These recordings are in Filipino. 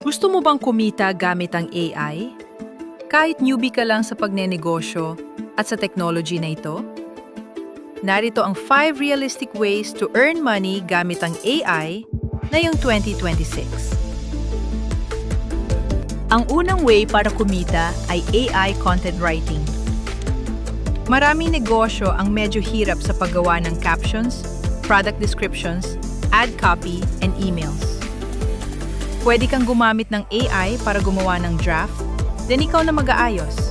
Gusto mo bang kumita gamit ang AI? Kahit newbie ka lang sa pagnenegosyo at sa technology na ito? Narito ang 5 realistic ways to earn money gamit ang AI ngayong 2026. Ang unang way para kumita ay AI content writing. Maraming negosyo ang medyo hirap sa paggawa ng captions, product descriptions, ad copy, and emails. Pwede kang gumamit ng AI para gumawa ng draft, then ikaw na mag-aayos.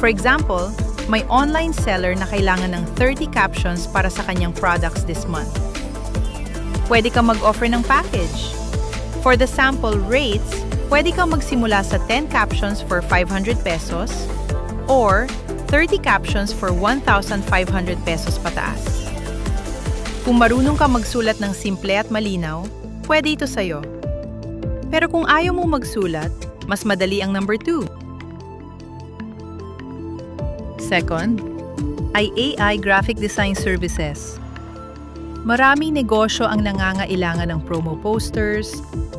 For example, may online seller na kailangan ng 30 captions para sa kanyang products this month. Pwede kang mag-offer ng package. For the sample rates, pwede kang magsimula sa 10 captions for 500 pesos or 30 captions for 1,500 pesos pataas. Kung marunong ka magsulat ng simple at malinaw, pwede ito sa'yo. Pero kung ayaw mo magsulat, mas madali ang number 2. Second, ay AI graphic design services. Maraming negosyo ang nangangailangan ng promo posters,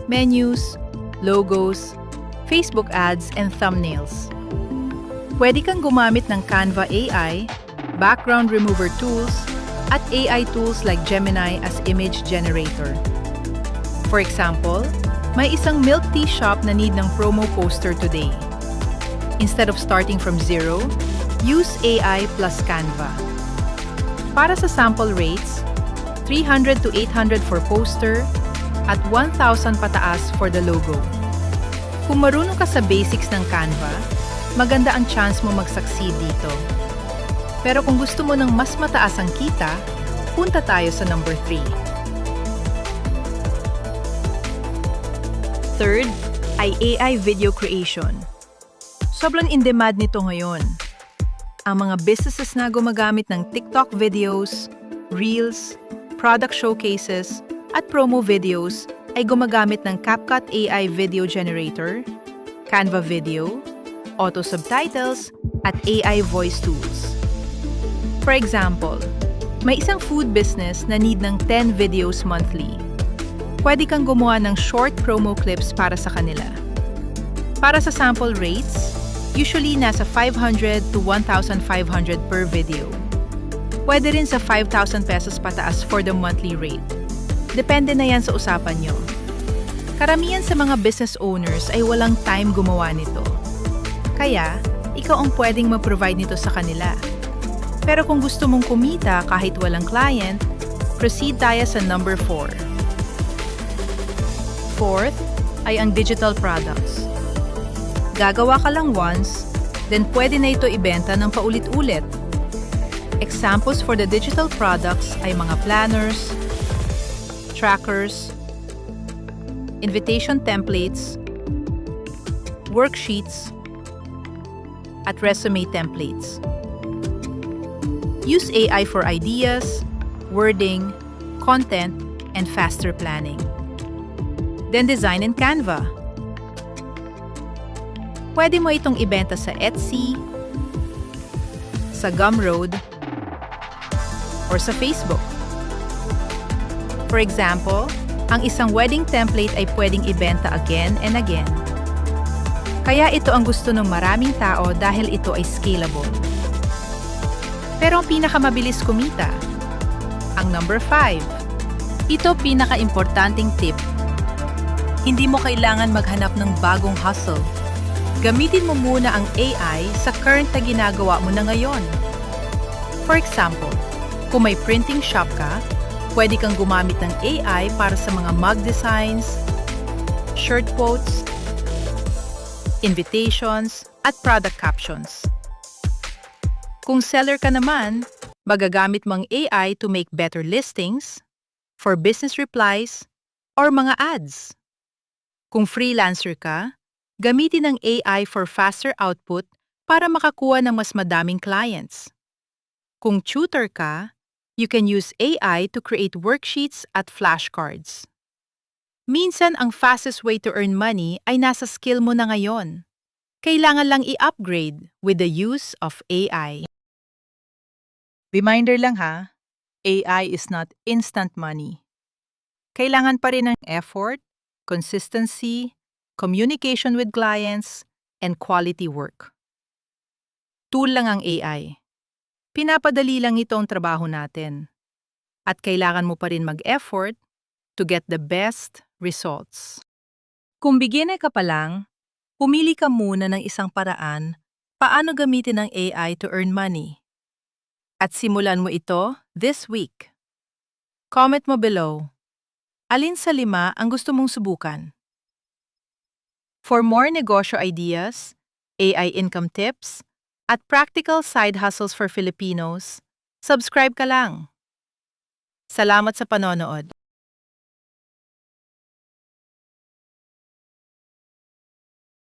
menus, logos, Facebook ads, and thumbnails. Pwede kang gumamit ng Canva AI, background remover tools, at AI tools like Gemini as image generator. For example, may isang milk tea shop na need ng promo poster today. Instead of starting from zero, use AI plus Canva. Para sa sample rates, 300 to 800 for poster at 1,000 pataas for the logo. Kung marunong ka sa basics ng Canva, maganda ang chance mo mag-succeed dito. Pero kung gusto mo ng mas mataas ang kita, punta tayo sa number 3. Third, ay AI video creation. Sobrang in-demand nito ngayon. Ang mga businesses na gumagamit ng TikTok videos, Reels, product showcases, at promo videos ay gumagamit ng CapCut AI video generator, Canva video, auto subtitles, at AI voice tools. For example, may isang food business na need ng 10 videos monthly. Pwede kang gumawa ng short promo clips para sa kanila. Para sa sample rates, usually nasa 500 to 1,500 per video. Pwede rin sa 5,000 pesos pataas for the monthly rate. Depende na yan sa usapan nyo. Karamihan sa mga business owners ay walang time gumawa nito. Kaya, ikaw ang pwedeng mag-provide nito sa kanila. Pero kung gusto mong kumita kahit walang client, proceed tayo sa number 4. Fourth, ay ang digital products. Gagawa ka lang once, then pwede na ito ibenta ng paulit-ulit. Examples for the digital products ay mga planners, trackers, invitation templates, worksheets, at resume templates. Use AI for ideas, wording, content, and faster planning. Then design in Canva. Pwede mo itong ibenta sa Etsy, sa Gumroad, or sa Facebook. For example, ang isang wedding template ay pwedeng ibenta again and again. Kaya ito ang gusto ng maraming tao dahil ito ay scalable. Pero ang pinakamabilis kumita, ang number 5. Ito pinaka-importanting tip. Hindi mo kailangan maghanap ng bagong hustle. Gamitin mo muna ang AI sa current na ginagawa mo na ngayon. For example, kung may printing shop ka, pwede kang gumamit ng AI para sa mga mug designs, shirt quotes, invitations, at product captions. Kung seller ka naman, magagamit mo ang AI to make better listings, for business replies, or mga ads. Kung freelancer ka, gamitin ang AI for faster output para makakuha ng mas madaming clients. Kung tutor ka, you can use AI to create worksheets at flashcards. Minsan ang fastest way to earn money ay nasa skill mo na ngayon. Kailangan lang i-upgrade with the use of AI. Reminder lang ha, AI is not instant money. Kailangan pa rin ng effort, consistency, communication with clients, and quality work. Tool lang ang AI. Pinapadali lang ito ang trabaho natin. At kailangan mo pa rin mag-effort to get the best results. Kung beginner ka pa lang, pumili ka muna ng isang paraan paano gamitin ang AI to earn money. At simulan mo ito this week. Comment mo below. Alin sa 5 ang gusto mong subukan? For more negosyo ideas, AI income tips, at practical side hustles for Filipinos, subscribe ka lang. Salamat sa panonood.